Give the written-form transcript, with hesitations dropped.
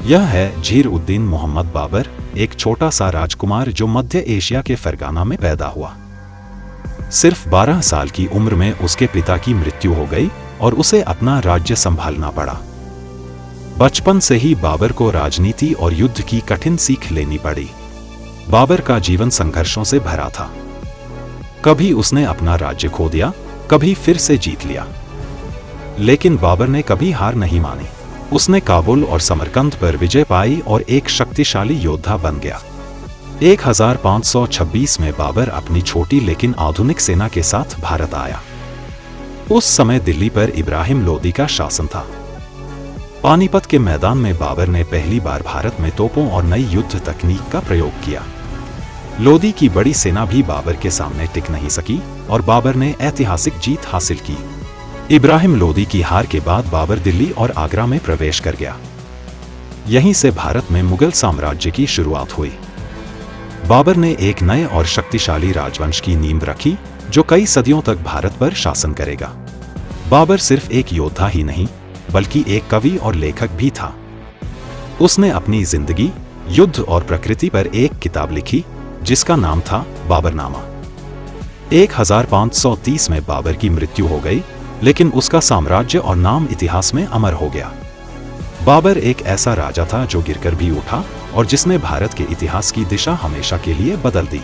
यह है झीर उद्दीन मोहम्मद बाबर, एक छोटा सा राजकुमार जो मध्य एशिया के फरगाना में पैदा हुआ। सिर्फ 12 साल की उम्र में उसके पिता की मृत्यु हो गई और उसे अपना राज्य संभालना पड़ा। बचपन से ही बाबर को राजनीति और युद्ध की कठिन सीख लेनी पड़ी। बाबर का जीवन संघर्षों से भरा था। कभी उसने अपना राज्य खो दिया, कभी फिर से जीत लिया, लेकिन बाबर ने कभी हार नहीं मानी। उसने काबुल और समरकंद पर विजय पाई और एक शक्तिशाली योद्धा बन गया। 1526 में बाबर अपनी छोटी लेकिन आधुनिक सेना के साथ भारत आया। उस समय दिल्ली पर इब्राहिम लोदी का शासन था। पानीपत के मैदान में बाबर ने पहली बार भारत में तोपों और नई युद्ध तकनीक का प्रयोग किया। लोदी की बड़ी सेना भी बाबर के सामने टिक नहीं सकी और बाबर ने ऐतिहासिक जीत हासिल की। इब्राहिम लोदी की हार के बाद बाबर दिल्ली और आगरा में प्रवेश कर गया। यहीं से भारत में मुगल साम्राज्य की शुरुआत हुई। बाबर ने एक नए और शक्तिशाली राजवंश की नींव रखी जो कई सदियों तक भारत पर शासन करेगा। बाबर सिर्फ एक योद्धा ही नहीं बल्कि एक कवि और लेखक भी था। उसने अपनी जिंदगी, युद्ध और प्रकृति पर एक किताब लिखी जिसका नाम था बाबरनामा। 1530 में बाबर की मृत्यु हो गई, लेकिन उसका साम्राज्य और नाम इतिहास में अमर हो गया। बाबर एक ऐसा राजा था जो गिरकर भी उठा और जिसने भारत के इतिहास की दिशा हमेशा के लिए बदल दी।